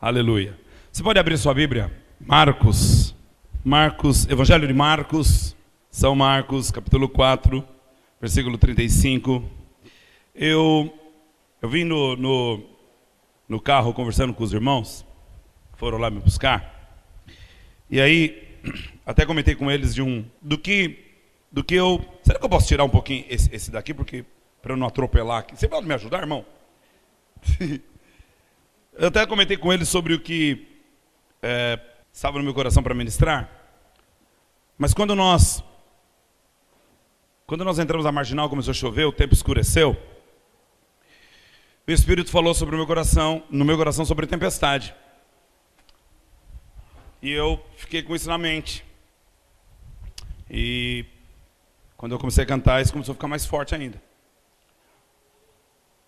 Aleluia. Você pode abrir sua Bíblia? Marcos, Evangelho de Marcos, São Marcos, capítulo 4, versículo 35. Eu vim no carro conversando com os irmãos, foram lá me buscar. E aí, até comentei com eles do que eu... Será que eu posso tirar um pouquinho esse daqui, porque para eu não atropelar aqui? Você pode me ajudar, irmão? Eu até comentei com eles sobre o que estava no meu coração para ministrar. Mas quando nós entramos na marginal, começou a chover, o tempo escureceu, o Espírito falou sobre no meu coração sobre tempestade. E eu fiquei com isso na mente. E quando eu comecei a cantar, isso começou a ficar mais forte ainda.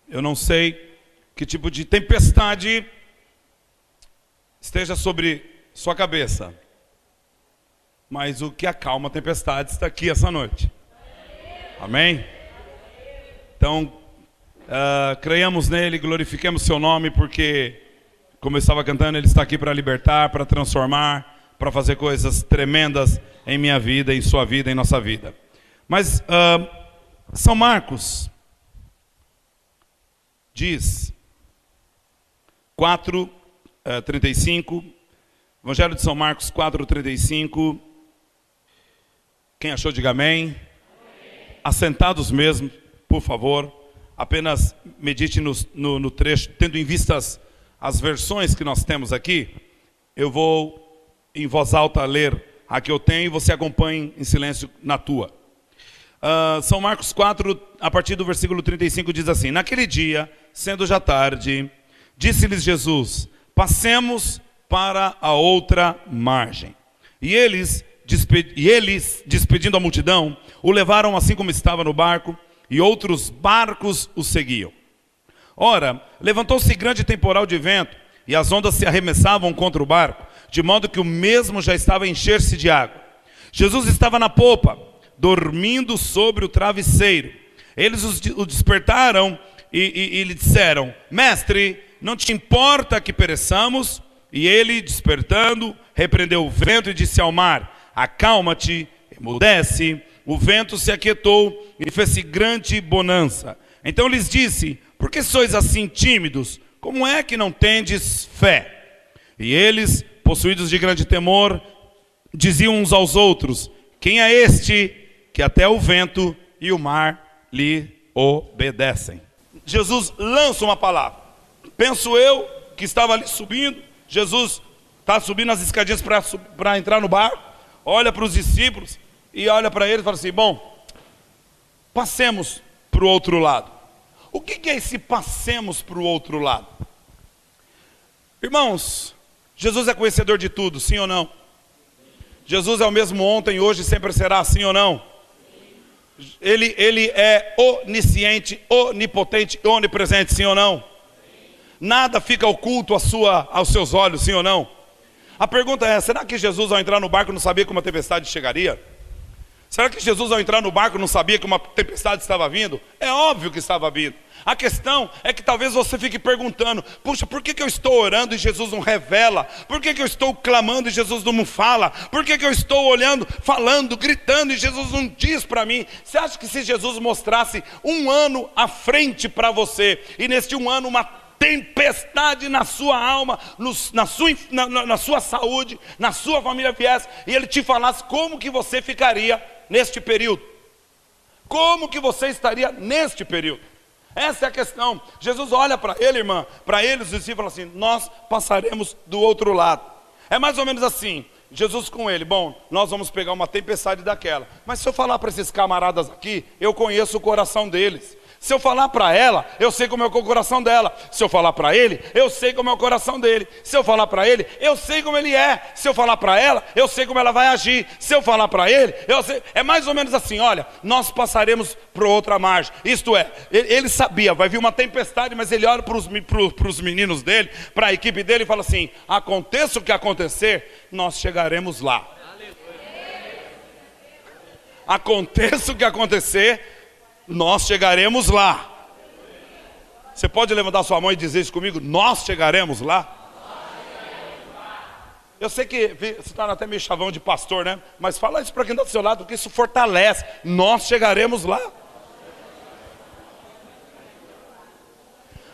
Eu não sei que tipo de tempestade esteja sobre sua cabeça, mas o que acalma a tempestade está aqui essa noite. Amém? Então, creiamos nele, glorifiquemos seu nome, porque, como eu estava cantando, ele está aqui para libertar, para transformar, para fazer coisas tremendas em minha vida, em sua vida, em nossa vida. Mas São Marcos diz 4:35, Evangelho de São Marcos 4:35. Quem achou, diga amém. Amém. Assentados mesmo, por favor, apenas medite no trecho, tendo em vista as versões que nós temos aqui. Eu vou em voz alta ler a que eu tenho e você acompanhe em silêncio na tua. São Marcos 4, a partir do versículo 35, diz assim: Naquele dia, sendo já tarde, disse-lhes Jesus: passemos para a outra margem. E eles, despedindo a multidão, o levaram assim como estava no barco, e outros barcos o seguiam. Ora, levantou-se grande temporal de vento, e as ondas se arremessavam contra o barco, de modo que o mesmo já estava a encher-se de água. Jesus estava na popa, dormindo sobre o travesseiro. Eles o despertaram e lhe disseram: Mestre, não te importa que pereçamos? E ele, despertando, repreendeu o vento e disse ao mar: Acalma-te, emudece. O vento se aquietou e fez-se grande bonança. Então lhes disse: Por que sois assim tímidos? Como é que não tendes fé? E eles, possuídos de grande temor, diziam uns aos outros: Quem é este que até o vento e o mar lhe obedecem? Jesus lança uma palavra. Penso eu que estava ali subindo. Jesus está subindo as escadinhas para entrar no barco. Olha para os discípulos e olha para eles e fala assim: bom, passemos para o outro lado. O que é esse passemos para o outro lado? Irmãos, Jesus é conhecedor de tudo, sim ou não? Jesus é o mesmo ontem, hoje e sempre será, sim ou não? Ele é onisciente, onipotente, onipresente, sim ou não? Nada fica oculto aos seus olhos, sim ou não? A pergunta é: será que Jesus, ao entrar no barco, não sabia que uma tempestade chegaria? Será que Jesus, ao entrar no barco, não sabia que uma tempestade estava vindo? É óbvio que estava vindo. A questão é que talvez você fique perguntando: puxa, por que eu estou orando e Jesus não revela? Por que eu estou clamando e Jesus não me fala? Por que eu estou olhando, falando, gritando e Jesus não diz para mim? Você acha que se Jesus mostrasse um ano à frente para você, e neste um ano uma tempestade na sua alma, na sua saúde, na sua família viesse, e ele te falasse, como que você ficaria neste período? Como que você estaria neste período? Essa é a questão. Jesus olha para ele, irmã, para eles, e fala assim: nós passaremos do outro lado. É mais ou menos assim, Jesus com ele: bom, nós vamos pegar uma tempestade daquela, mas se eu falar para esses camaradas aqui, eu conheço o coração deles. Se eu falar para ela, eu sei como é o coração dela. Se eu falar para ele, eu sei como é o coração dele. Se eu falar para ele, eu sei como ele é. Se eu falar para ela, eu sei como ela vai agir. Se eu falar para ele, eu sei. É mais ou menos assim: olha, nós passaremos para outra margem. Isto é, ele sabia, vai vir uma tempestade, mas ele olha para os meninos dele, para a equipe dele e fala assim: aconteça o que acontecer, nós chegaremos lá. Aconteça o que acontecer, nós chegaremos lá. Você pode levantar sua mão e dizer isso comigo? Nós chegaremos lá. Eu sei que se torna até meio chavão de pastor, né? Mas fala isso para quem está do seu lado, porque isso fortalece. Nós chegaremos lá.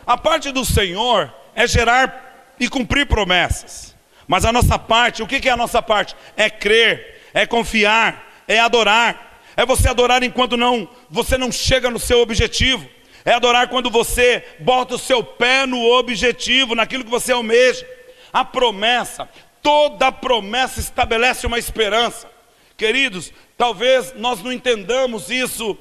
A parte do Senhor é gerar e cumprir promessas. Mas a nossa parte, o que é a nossa parte? É crer, é confiar, é adorar. É você adorar enquanto você não chega no seu objetivo. É adorar quando você bota o seu pé no objetivo, naquilo que você almeja. A promessa, toda promessa estabelece uma esperança. Queridos, talvez nós não entendamos isso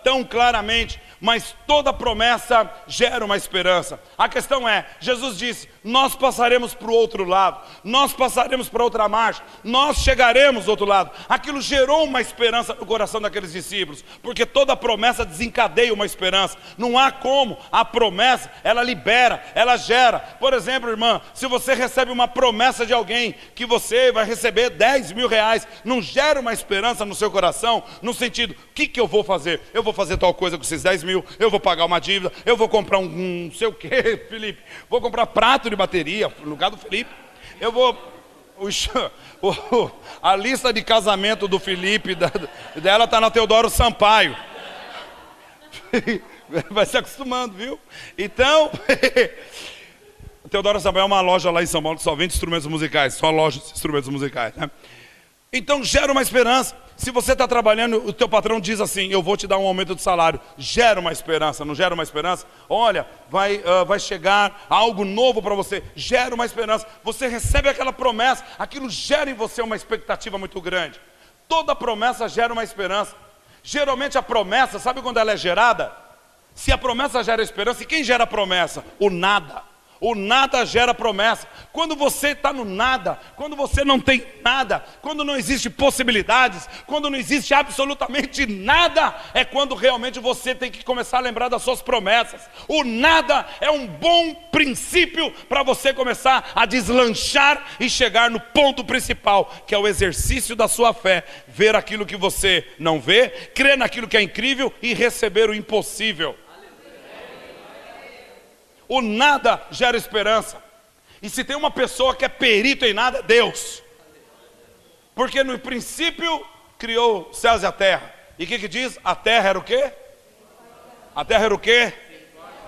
tão claramente, mas toda promessa gera uma esperança. A questão é, Jesus disse, nós passaremos para o outro lado, nós passaremos para outra margem, nós chegaremos do outro lado. Aquilo gerou uma esperança no coração daqueles discípulos, porque toda promessa desencadeia uma esperança. Não há como, a promessa, ela libera, ela gera. Por exemplo, irmã, se você recebe uma promessa de alguém, que você vai receber 10 mil reais, não gera uma esperança no seu coração, no sentido, o que eu vou fazer? Eu vou fazer tal coisa com esses 10 mil, eu vou pagar uma dívida, eu vou comprar não sei o que, Felipe, vou comprar prato de bateria, no lugar do Felipe, eu vou, a lista de casamento do Felipe, dela está na Teodoro Sampaio, vai se acostumando, viu? Então, Teodoro Sampaio é uma loja lá em São Paulo que só vende instrumentos musicais, só loja de instrumentos musicais, né? Então gera uma esperança. Se você está trabalhando, o teu patrão diz assim, eu vou te dar um aumento de salário, gera uma esperança, não gera uma esperança? Olha, vai chegar algo novo para você, gera uma esperança. Você recebe aquela promessa, aquilo gera em você uma expectativa muito grande. Toda promessa gera uma esperança. Geralmente a promessa, sabe quando ela é gerada? Se a promessa gera esperança, e quem gera a promessa? O nada. O nada gera promessa. Quando você está no nada, quando você não tem nada, quando não existe possibilidades, quando não existe absolutamente nada, é quando realmente você tem que começar a lembrar das suas promessas. O nada é um bom princípio para você começar a deslanchar e chegar no ponto principal, que é o exercício da sua fé. Ver aquilo que você não vê, crer naquilo que é incrível e receber o impossível. O nada gera esperança. E se tem uma pessoa que é perito em nada, é Deus. Porque no princípio criou os céus e a terra. E o que diz? A terra era o quê? A terra era o quê?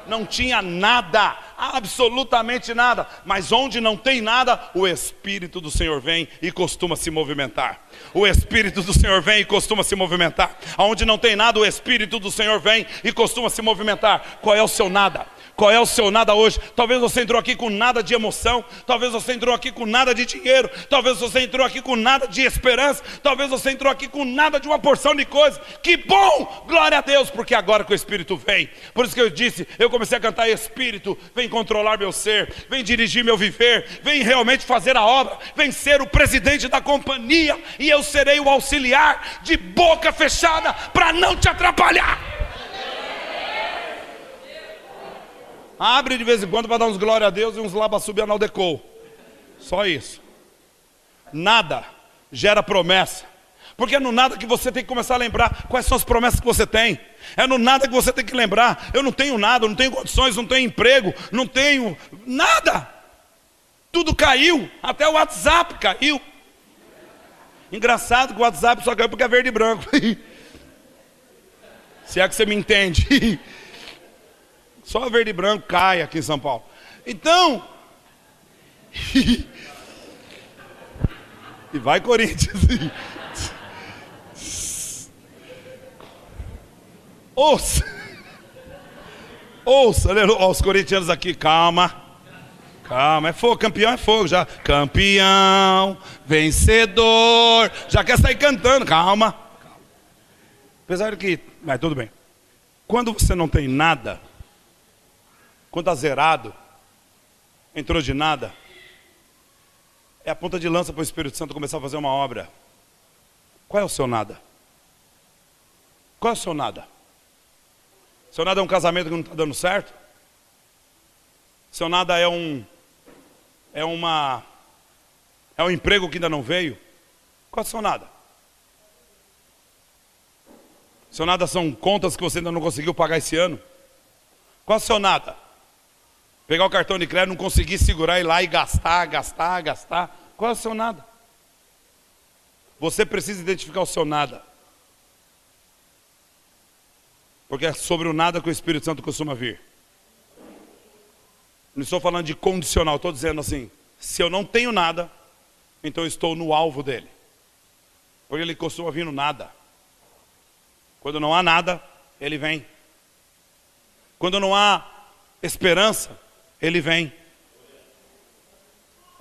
Não tinha nada, absolutamente nada. Mas onde não tem nada, o Espírito do Senhor vem e costuma se movimentar. O Espírito do Senhor vem e costuma se movimentar. Onde não tem nada, o Espírito do Senhor vem e costuma se movimentar. Qual é o seu nada? Qual é o seu nada hoje? Talvez você entrou aqui com nada de emoção, talvez você entrou aqui com nada de dinheiro, talvez você entrou aqui com nada de esperança, talvez você entrou aqui com nada de uma porção de coisas. Que bom! Glória a Deus, porque agora que o Espírito vem. Por isso que eu disse, eu comecei a cantar: Espírito, vem controlar meu ser, vem dirigir meu viver, vem realmente fazer a obra, vem ser o presidente da companhia, e eu serei o auxiliar de boca fechada para não te atrapalhar. Abre de vez em quando para dar uns glória a Deus e uns labassubianaldecou. Só isso. Nada gera promessa. Porque é no nada que você tem que começar a lembrar quais são as promessas que você tem. É no nada que você tem que lembrar: eu não tenho nada, eu não tenho condições, não tenho emprego, não tenho nada. Tudo caiu, até o WhatsApp caiu. Engraçado que o WhatsApp só caiu porque é verde e branco. Se é que você me entende. Só verde e branco cai aqui em São Paulo. Então, e vai Corinthians. Ouça, aleluia. Os corintianos aqui, calma, é fogo, campeão é fogo já. Campeão, vencedor, já quer sair cantando, calma. Apesar de que, mas tudo bem. Quando você não tem nada, quando está zerado, entrou de nada, é a ponta de lança para o Espírito Santo começar a fazer uma obra. Qual é o seu nada? Qual é o seu nada? Seu nada é um casamento que não está dando certo? Seu nada é um emprego que ainda não veio? Qual é o seu nada? Seu nada são contas que você ainda não conseguiu pagar esse ano? Qual é o seu nada? Pegar o cartão de crédito, não conseguir segurar, ir lá e gastar. Qual é o seu nada? Você precisa identificar o seu nada. Porque é sobre o nada que o Espírito Santo costuma vir. Não estou falando de condicional, estou dizendo assim, se eu não tenho nada, então eu estou no alvo dele. Porque ele costuma vir no nada. Quando não há nada, ele vem. Quando não há esperança, ele vem.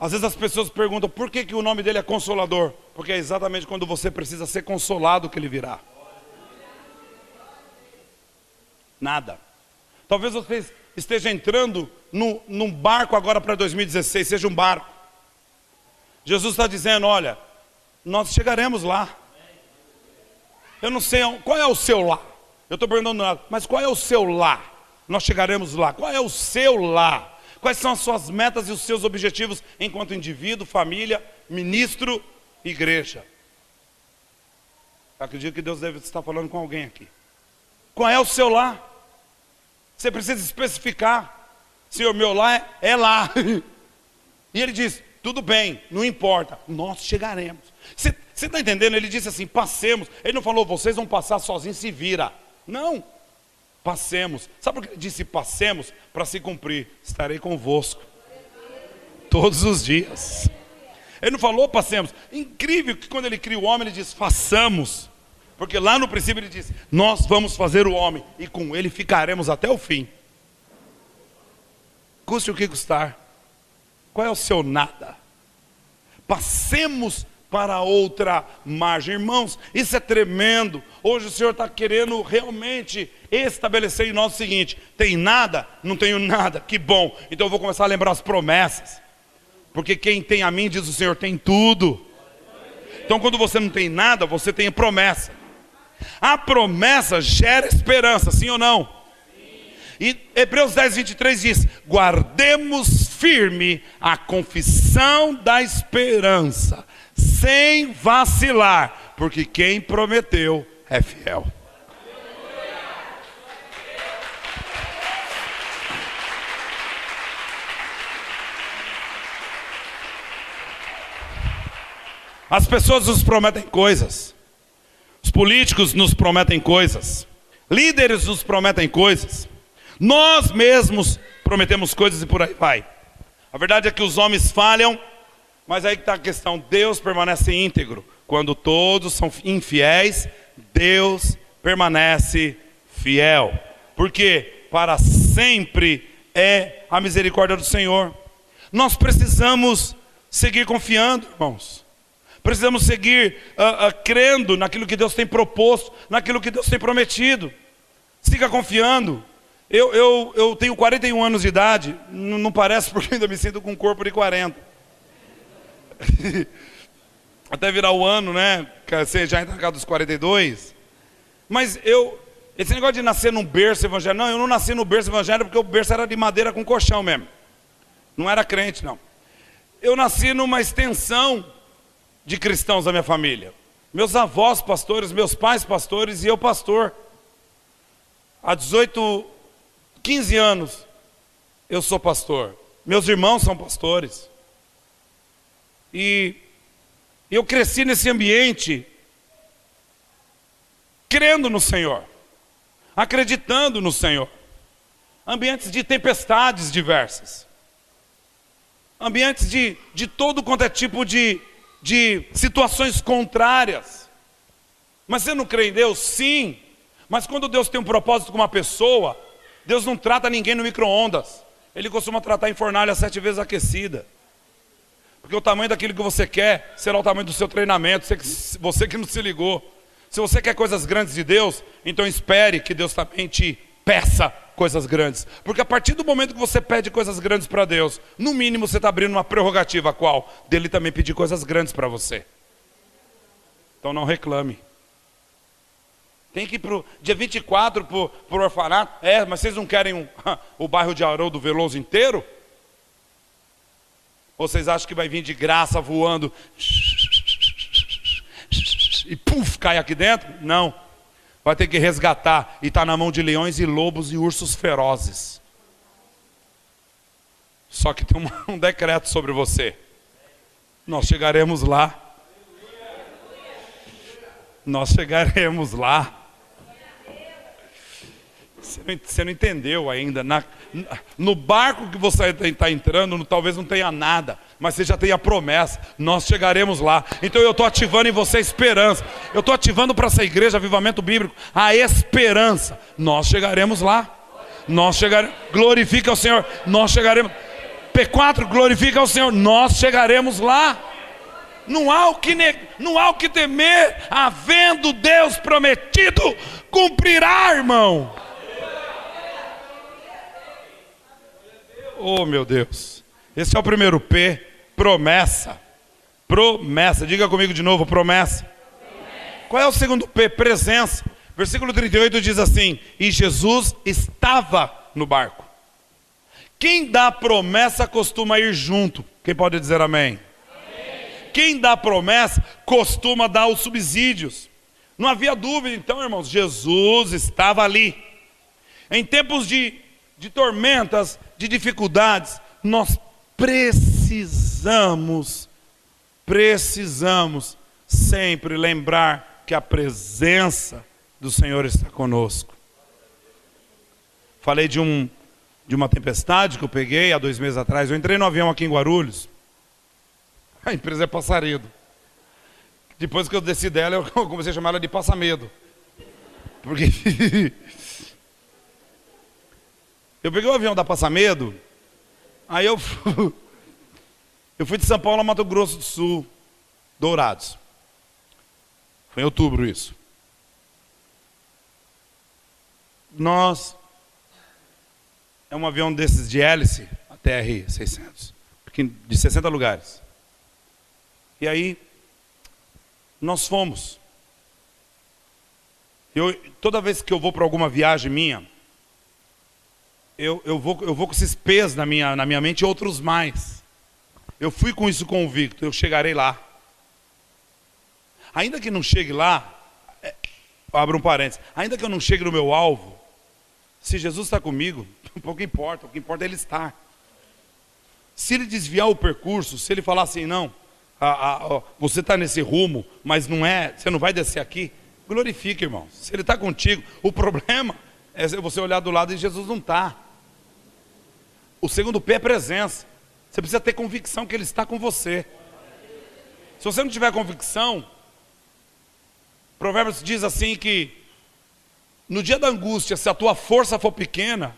Às vezes as pessoas perguntam, por que o nome dele é Consolador? Porque é exatamente quando você precisa ser consolado que ele virá. Nada. Talvez você esteja entrando num barco agora para 2016, seja um barco. Jesus está dizendo, olha, nós chegaremos lá. Eu não sei qual é o seu lá. Eu estou perguntando nada, mas qual é o seu lá? Nós chegaremos lá. Qual é o seu lá? Quais são as suas metas e os seus objetivos enquanto indivíduo, família, ministro, igreja? Eu acredito que Deus deve estar falando com alguém aqui. Qual é o seu lá? Você precisa especificar. Senhor, meu lá é lá. E ele diz, tudo bem, não importa, nós chegaremos. Você está entendendo? Ele disse assim, passemos. Ele não falou, vocês vão passar sozinhos, se vira. Não, passemos. Sabe por que ele disse passemos? Para se cumprir, estarei convosco todos os dias. Ele não falou passemos. Incrível que quando ele cria o homem, ele diz façamos. Porque lá no princípio ele disse, nós vamos fazer o homem e com ele ficaremos até o fim. Custe o que custar. Qual é o seu nada? Passemos para outra margem. Irmãos, isso é tremendo. Hoje o Senhor está querendo realmente estabelecer em nós o seguinte, tem nada? Não tenho nada, que bom. Então eu vou começar a lembrar as promessas. Porque quem tem a mim, diz o Senhor, tem tudo. Então quando você não tem nada, você tem a promessa. A promessa gera esperança, sim ou não? Sim. E Hebreus 10, 23 diz, guardemos firme a confissão da esperança, sem vacilar, porque quem prometeu é fiel. As pessoas nos prometem coisas. Os políticos nos prometem coisas. Líderes nos prometem coisas. Nós mesmos prometemos coisas e por aí vai. A verdade é que os homens falham, mas aí que está a questão. Deus permanece íntegro. Quando todos são infiéis, Deus permanece fiel. Porque para sempre é a misericórdia do Senhor. Nós precisamos seguir confiando, irmãos. Precisamos seguir crendo naquilo que Deus tem proposto, naquilo que Deus tem prometido. Siga confiando. Eu tenho 41 anos de idade, não parece porque ainda me sinto com um corpo de 40. Até virar o ano, né? Você já entra na casa dos 42. Mas esse negócio de nascer num berço evangélico, não, eu não nasci no berço evangélico porque o berço era de madeira com colchão mesmo. Não era crente, não. Eu nasci numa extensão de cristãos da minha família. Meus avós pastores, meus pais pastores e eu pastor. Há 15 anos eu sou pastor. Meus irmãos são pastores. E eu cresci nesse ambiente crendo no Senhor, acreditando no Senhor. Ambientes de tempestades diversas. Ambientes de todo quanto é tipo de situações contrárias. Mas você não crê em Deus? Sim. Mas quando Deus tem um propósito com uma pessoa, Deus não trata ninguém no micro-ondas. Ele costuma tratar em fornalha 7 vezes aquecida. Porque o tamanho daquilo que você quer será o tamanho do seu treinamento. Você que não se ligou. Se você quer coisas grandes de Deus, então espere que Deus também te peça coisas grandes. Porque a partir do momento que você pede coisas grandes para Deus, no mínimo você está abrindo uma prerrogativa, qual? Dele também pedir coisas grandes para você. Então não reclame. Tem que ir para o dia 24 para o orfanato. Mas vocês não querem o bairro de Haroldo Veloso inteiro? Ou vocês acham que vai vir de graça voando e puf, cai aqui dentro? Não. Vai ter que resgatar, e está na mão de leões e lobos e ursos ferozes. Só que tem um decreto sobre você. Nós chegaremos lá. Nós chegaremos lá. Você não entendeu ainda. No barco que você está entrando, talvez não tenha nada, mas você já tem a promessa. Nós chegaremos lá. Então eu estou ativando em você a esperança. Eu estou ativando para essa igreja, Avivamento Bíblico, a esperança. Nós chegaremos lá. Nós chegaremos. Glorifica o Senhor. Nós chegaremos. P4, glorifica o Senhor. Nós chegaremos lá. Não há o que temer, havendo Deus prometido, cumprirá, irmão. Oh, meu Deus. Esse é o primeiro P, promessa. Promessa. Diga comigo de novo, promessa. Qual é o segundo P? Presença. Versículo 38 diz assim: e Jesus estava no barco. Quem dá promessa costuma ir junto. Quem pode dizer amém? Quem dá promessa costuma dar os subsídios. Não havia dúvida então, irmãos, Jesus estava ali. Em tempos de tormentas, de dificuldades, nós precisamos sempre lembrar que a presença do Senhor está conosco. Falei de uma tempestade que eu peguei há 2 meses atrás. Eu entrei no avião aqui em Guarulhos. A empresa é Passaredo. Depois que eu desci dela, eu comecei a chamar ela de Passamedo. Porque eu peguei o avião da Passamedo, aí eu fui de São Paulo a Mato Grosso do Sul, Dourados. Foi em outubro isso. É um avião desses de hélice, a TR-600, de 60 lugares. E aí, nós fomos. Toda vez que eu vou para alguma viagem minha, eu vou com esses P's na minha mente e outros mais. Eu fui com isso convicto, eu chegarei lá. Ainda que não chegue lá, abro um parênteses, ainda que eu não chegue no meu alvo, se Jesus está comigo, pouco importa, o que importa é Ele estar. Se Ele desviar o percurso, se Ele falar assim, não, você está nesse rumo, mas não é, você não vai descer aqui, glorifique, irmãos. Se Ele está contigo, o problema é você olhar do lado e Jesus não está. O segundo P é presença. Você precisa ter convicção que Ele está com você. Se você não tiver convicção, Provérbios diz assim que no dia da angústia, se a tua força for pequena,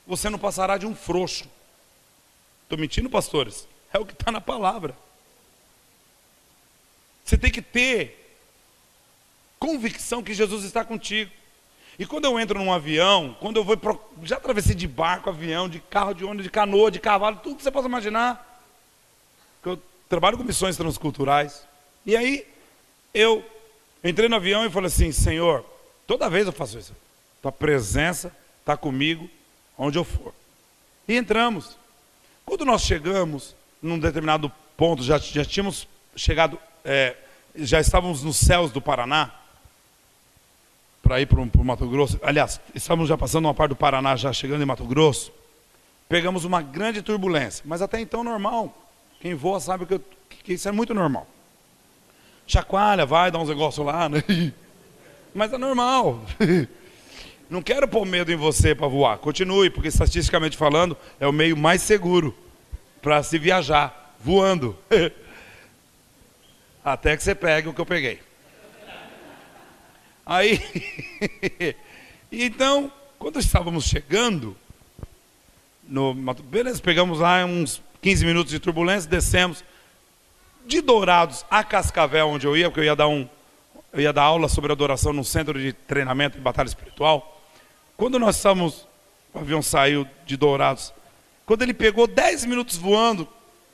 você não passará de um frouxo. Estou mentindo, pastores? É o que está na palavra. Você tem que ter convicção que Jesus está contigo. E quando eu entro num avião, quando eu vou já atravessei de barco, avião, de carro, de ônibus, de canoa, de cavalo, tudo que você possa imaginar. Eu trabalho com missões transculturais. E aí, eu entrei no avião e falei assim, Senhor, toda vez eu faço isso. Tua presença está comigo, onde eu for. E entramos. Quando nós chegamos, num determinado ponto, já tínhamos chegado, já estávamos nos céus do Paraná, para ir para o Mato Grosso. Aliás, estávamos já passando uma parte do Paraná, já chegando em Mato Grosso. Pegamos uma grande turbulência, mas até então normal. Quem voa sabe que isso é muito normal. Chacoalha, vai dar uns negócios lá, né? Mas é normal. Não quero pôr medo em você para voar. Continue, porque estatisticamente falando, é o meio mais seguro para se viajar, voando. Até que você pegue o que eu peguei. Aí, então, quando estávamos chegando, beleza, pegamos lá uns 15 minutos de turbulência, descemos. De Dourados a Cascavel, onde eu ia, porque eu ia dar aula sobre adoração num centro de treinamento e batalha espiritual. Quando nós estávamos, o avião saiu de Dourados, quando ele pegou 10 minutos voando,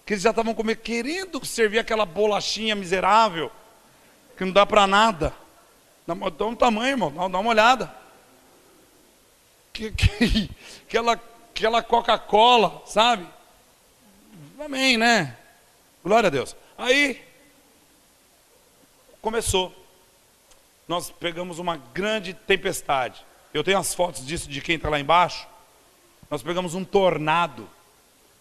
que eles já estavam querendo servir aquela bolachinha miserável, que não dá para nada. Dá um tamanho, irmão, dá uma olhada. Aquela Coca-Cola, sabe? Amém, né? Glória a Deus. Aí, começou. Nós pegamos uma grande tempestade. Eu tenho as fotos disso de quem está lá embaixo. Nós pegamos um tornado.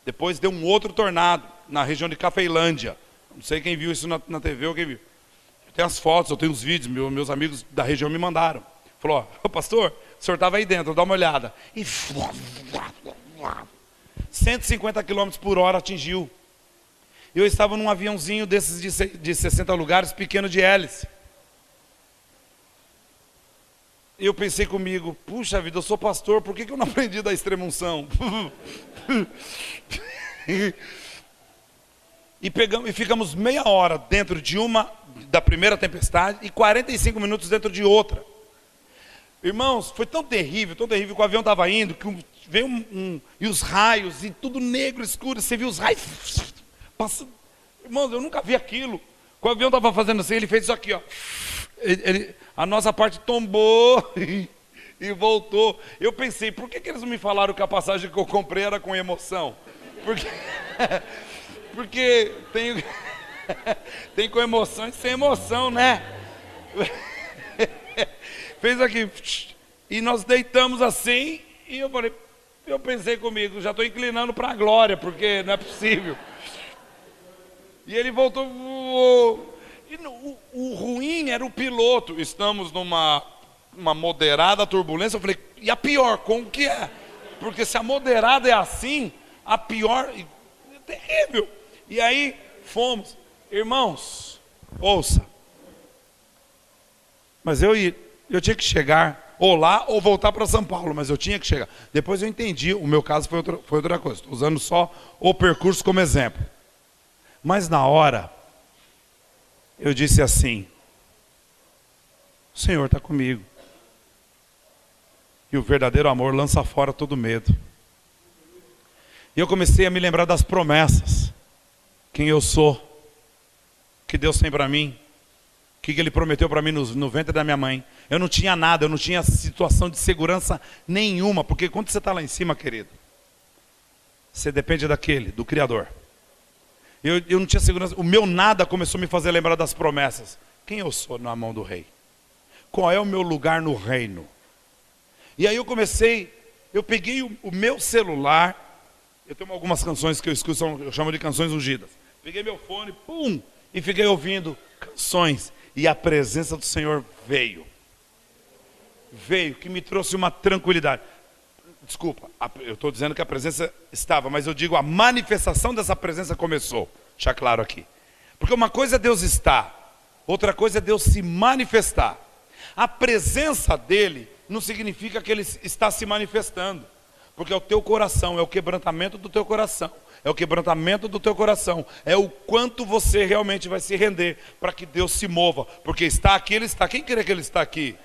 Depois deu um outro tornado na região de Cafeilândia, Não sei quem viu isso na TV ou quem viu. Eu tenho as fotos, eu tenho os vídeos, meus amigos da região me mandaram. Falou, ó, pastor, o senhor estava aí dentro, dá uma olhada. E 150 km por hora atingiu. Eu estava num aviãozinho desses de 60 lugares, pequeno de hélice. E eu pensei comigo, puxa vida, eu sou pastor, por que eu não aprendi da extrema-unção? E ficamos meia hora dentro da primeira tempestade e 45 minutos dentro de outra. Irmãos, foi tão terrível que o avião estava indo, que veio e os raios, e tudo negro, escuro, você viu os raios passando. Irmãos, eu nunca vi aquilo. O avião estava fazendo assim, ele fez isso aqui, ó. A nossa parte tombou e voltou. Eu pensei, por que eles não me falaram que a passagem que eu comprei era com emoção? Porque tem com emoção e sem emoção, né? Fez aqui, e nós deitamos assim, e eu pensei comigo, já estou inclinando para a glória, porque não é possível. E ele voltou, e o ruim era o piloto. Estamos numa moderada turbulência. Eu falei, e a pior, como que é? Porque se a moderada é assim, a pior é terrível. E aí fomos, irmãos, ouça. Mas eu tinha que chegar ou lá ou voltar para São Paulo, mas eu tinha que chegar. Depois eu entendi, o meu caso foi outra coisa. Estou usando só o percurso como exemplo. Mas na hora, eu disse assim, o Senhor está comigo. E o verdadeiro amor lança fora todo medo. E eu comecei a me lembrar das promessas. Quem eu sou. O que Deus tem para mim. O que Ele prometeu para mim no ventre da minha mãe. Eu não tinha nada, eu não tinha situação de segurança nenhuma. Porque quando você está lá em cima, querido, você depende do Criador. Eu não tinha segurança. O meu nada começou a me fazer lembrar das promessas. Quem eu sou na mão do rei? Qual é o meu lugar no reino? E aí eu peguei o meu celular. Eu tenho algumas canções que eu escuto, eu chamo de canções ungidas. Peguei meu fone, pum, e fiquei ouvindo canções. E a presença do Senhor veio. Veio, que me trouxe uma tranquilidade. Desculpa, eu estou dizendo que a presença estava, mas eu digo a manifestação dessa presença começou. Deixa claro aqui. Porque uma coisa é Deus estar, outra coisa é Deus se manifestar. A presença dele não significa que ele está se manifestando. Porque é o teu coração, é o quebrantamento do teu coração. É o quebrantamento do teu coração. É o quanto você realmente vai se render para que Deus se mova. Porque está aqui, ele está. Quem crê que ele está aqui?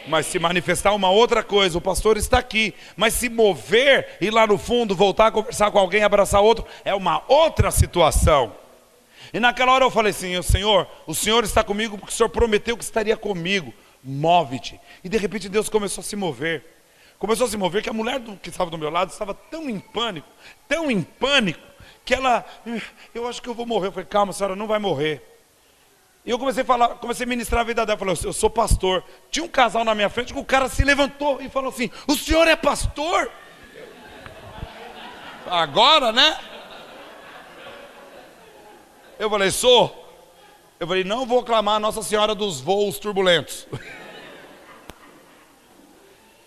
Mas se manifestar uma outra coisa, o pastor está aqui. Mas se mover, ir lá no fundo, voltar a conversar com alguém, abraçar outro, é uma outra situação. E naquela hora eu falei assim, Senhor, o Senhor está comigo porque o Senhor prometeu que estaria comigo. Move-te. E de repente Deus começou a se mover. Começou a se mover que a mulher que estava do meu lado estava tão em pânico, que ela, eu acho que eu vou morrer. Eu falei, calma, senhora, não vai morrer. E eu comecei a ministrar a vida dela. Eu falei, eu sou pastor. Tinha um casal na minha frente que o cara se levantou e falou assim, o senhor é pastor? Agora, né? Eu falei, sou. Eu falei, não vou clamar a Nossa Senhora dos voos turbulentos.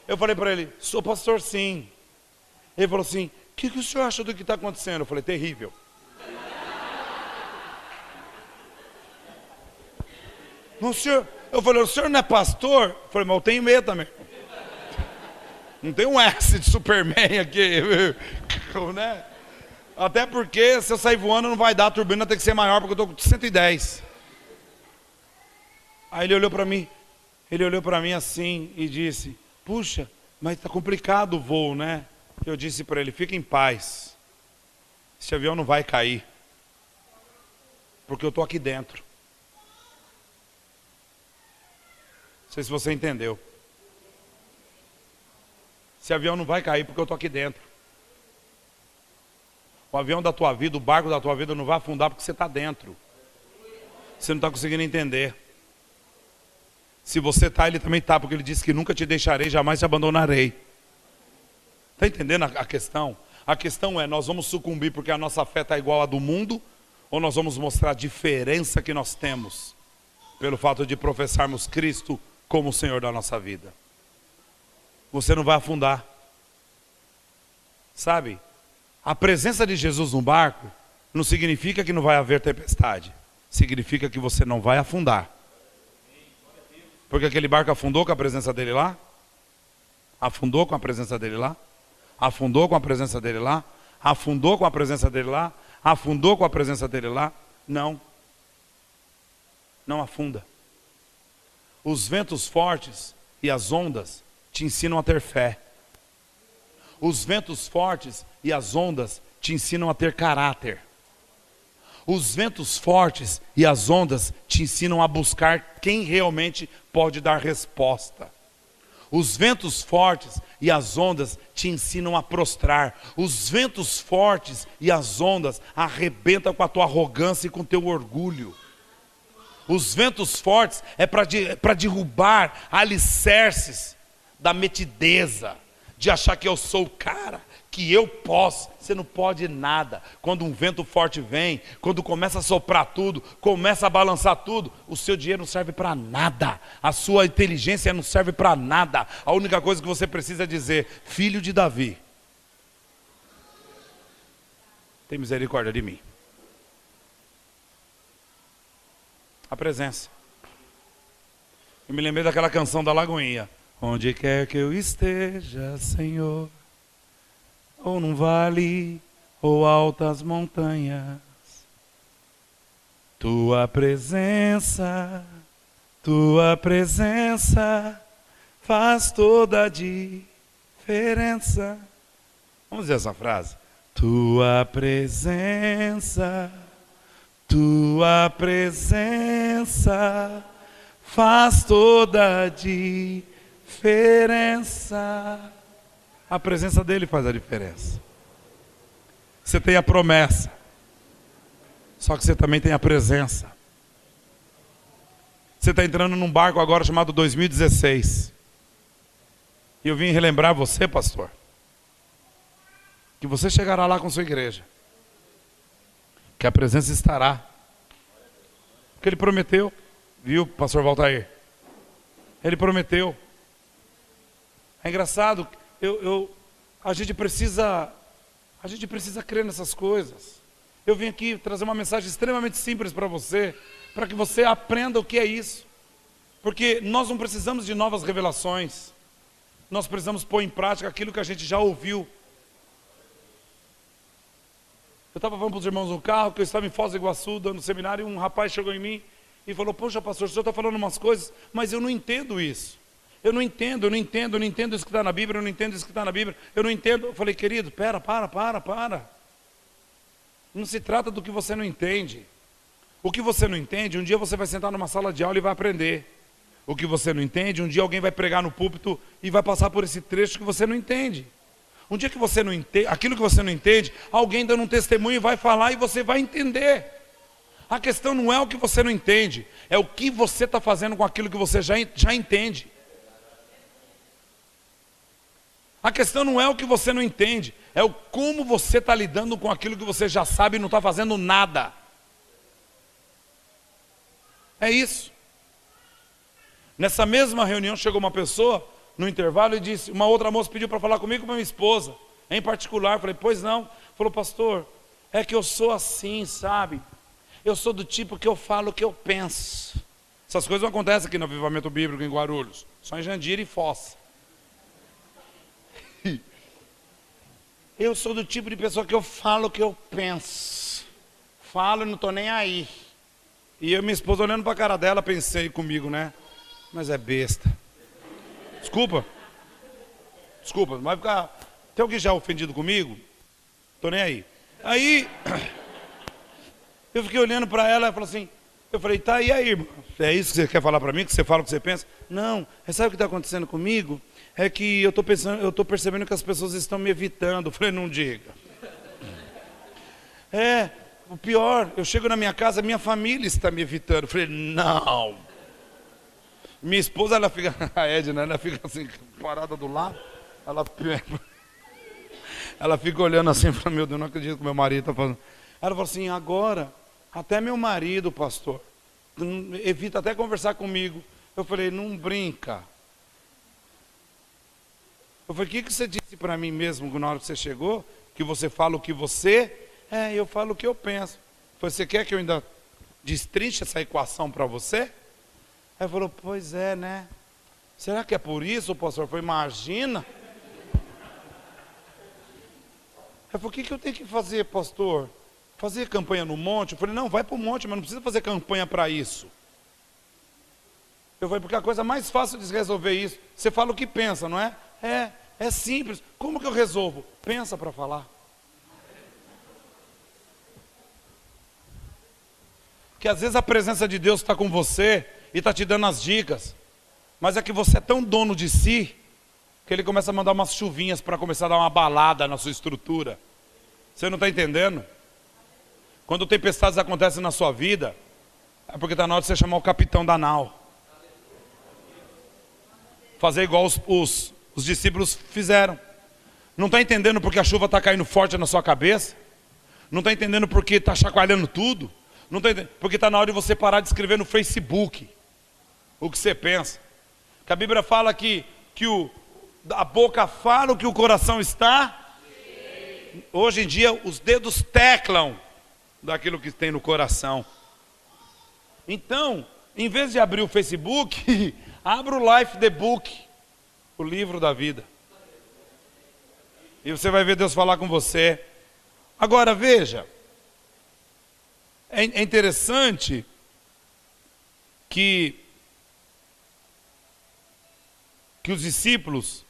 Eu falei para ele, sou pastor sim. Ele falou assim, o que o senhor acha do que está acontecendo? Eu falei, terrível. Eu falei, o senhor não é pastor? Eu falei, mas eu tenho medo também. Não tem um S de Superman aqui, né? Até porque se eu sair voando não vai dar, a turbina tem que ser maior, porque eu estou com 110. Aí ele olhou para mim assim e disse, puxa, mas está complicado o voo, né? Eu disse para ele, fica em paz. Esse avião não vai cair. Porque eu estou aqui dentro. Não sei se você entendeu. Esse avião não vai cair porque eu estou aqui dentro. O avião da tua vida, o barco da tua vida não vai afundar porque você está dentro. Você não está conseguindo entender. Se você está, ele também está, porque ele disse que nunca te deixarei, jamais te abandonarei. Está entendendo a questão? A questão é, nós vamos sucumbir porque a nossa fé está igual à do mundo, ou nós vamos mostrar a diferença que nós temos pelo fato de professarmos Cristo como o Senhor da nossa vida? Você não vai afundar. Sabe? A presença de Jesus no barco não significa que não vai haver tempestade. Significa que você não vai afundar. Porque aquele barco afundou com a presença dele lá? Afundou com a presença dele lá? Afundou com a presença dele lá? Afundou com a presença dele lá? Afundou com a presença dele lá? Não. Não afunda. Os ventos fortes e as ondas te ensinam a ter fé. Os ventos fortes e as ondas te ensinam a ter caráter. Os ventos fortes e as ondas te ensinam a buscar quem realmente pode dar resposta. Os ventos fortes e as ondas te ensinam a prostrar. Os ventos fortes e as ondas arrebentam com a tua arrogância e com o teu orgulho. Os ventos fortes é para derrubar alicerces da metideza, de achar que eu sou o cara, que eu posso. Você não pode nada. Quando um vento forte vem, quando começa a soprar tudo, começa a balançar tudo, o seu dinheiro não serve para nada, a sua inteligência não serve para nada. A única coisa que você precisa é dizer: filho de Davi, tem misericórdia de mim. A presença. Eu me lembrei daquela canção da Lagoinha: onde quer que eu esteja, Senhor, ou num vale, ou altas montanhas, Tua presença faz toda a diferença. Vamos dizer essa frase? Tua presença faz toda a diferença. A presença dele faz a diferença. Você tem a promessa, só que você também tem a presença. Você está entrando num barco agora chamado 2016. E eu vim relembrar você, pastor, que você chegará lá com sua igreja, que a presença estará. Porque ele prometeu, viu, pastor Valtair? Ele prometeu. É engraçado. A gente precisa crer nessas coisas. Eu vim aqui trazer uma mensagem extremamente simples para você, para que você aprenda o que é isso. Porque nós não precisamos de novas revelações. Nós precisamos pôr em prática aquilo que a gente já ouviu. Eu estava falando para os irmãos no carro, que eu estava em Foz do Iguaçu, dando seminário, e um rapaz chegou em mim e falou: poxa, pastor, o senhor está falando umas coisas, mas eu não entendo isso. Eu não entendo isso que está na Bíblia, eu não entendo isso que está na Bíblia, eu não entendo. Eu falei: querido, para. Não se trata do que você não entende. O que você não entende, um dia você vai sentar numa sala de aula e vai aprender. O que você não entende, um dia alguém vai pregar no púlpito e vai passar por esse trecho que você não entende. Um dia que você não entende, aquilo que você não entende, alguém dando um testemunho vai falar e você vai entender. A questão não é o que você não entende, é o que você está fazendo com aquilo que você já entende. A questão não é o que você não entende, é o como você está lidando com aquilo que você já sabe e não está fazendo nada. É isso. Nessa mesma reunião chegou uma pessoa no intervalo e disse, uma outra moça pediu para falar comigo, com a minha esposa, em particular. Eu falei: pois não. Falou: pastor, é que eu sou assim, sabe? Eu sou do tipo que eu falo o que eu penso. Essas coisas não acontecem aqui no Avivamento Bíblico em Guarulhos, só em Jandira e Foz. Eu sou do tipo de pessoa que eu falo o que eu penso. Falo e não estou nem aí. E eu, minha esposa, olhando para a cara dela, pensei comigo, né? Mas é besta. Desculpa, vai ficar... Tem alguém já ofendido comigo? Estou nem aí. Aí, eu fiquei olhando para ela e falei assim, eu falei: tá, e aí, irmão? É isso que você quer falar para mim? Que você fala o que você pensa? Não, sabe o que está acontecendo comigo? É que eu estou percebendo que as pessoas estão me evitando. Eu falei: não diga. O pior, eu chego na minha casa, minha família está me evitando. Eu falei: não. Minha esposa, ela fica, a Edna, ela fica assim, parada do lado. Ela fica olhando assim, fala: meu Deus, não acredito que meu marido está fazendo. Ela falou assim: agora Até meu marido, pastor, evita até conversar comigo. Eu falei, não brinca. Eu falei, o que você disse para mim mesmo na hora que você chegou? Que você fala o que você... eu falo o que eu penso. Eu falei, você quer que eu ainda destrinche essa equação para você? Aí falou, pois é, né? Será que é por isso, pastor? Eu falei, imagina. Eu falei, o que eu tenho que fazer, pastor? Fazer campanha no monte? Eu falei, não, vai para o monte, mas não precisa fazer campanha para isso. Eu falei, porque a coisa mais fácil de resolver isso, você fala o que pensa, não é? É simples. Como que eu resolvo? Pensa para falar. Que às vezes a presença de Deus está com você e está te dando as dicas. Mas é que você é tão dono de si, que Ele começa a mandar umas chuvinhas para começar a dar uma balada na sua estrutura. Você não está entendendo? Quando tempestades acontecem na sua vida, é porque está na hora de você chamar o capitão da nau. Fazer igual os discípulos fizeram. Não está entendendo porque a chuva está caindo forte na sua cabeça? Não está entendendo porque está chacoalhando tudo? Não está entendendo porque está na hora de você parar de escrever no Facebook o que você pensa. Que a Bíblia fala que a boca fala o que o coração está. Hoje em dia os dedos teclam daquilo que tem no coração. Então, em vez de abrir o Facebook, abra o Life the Book, o livro da vida. E você vai ver Deus falar com você. Agora veja, é interessante que os discípulos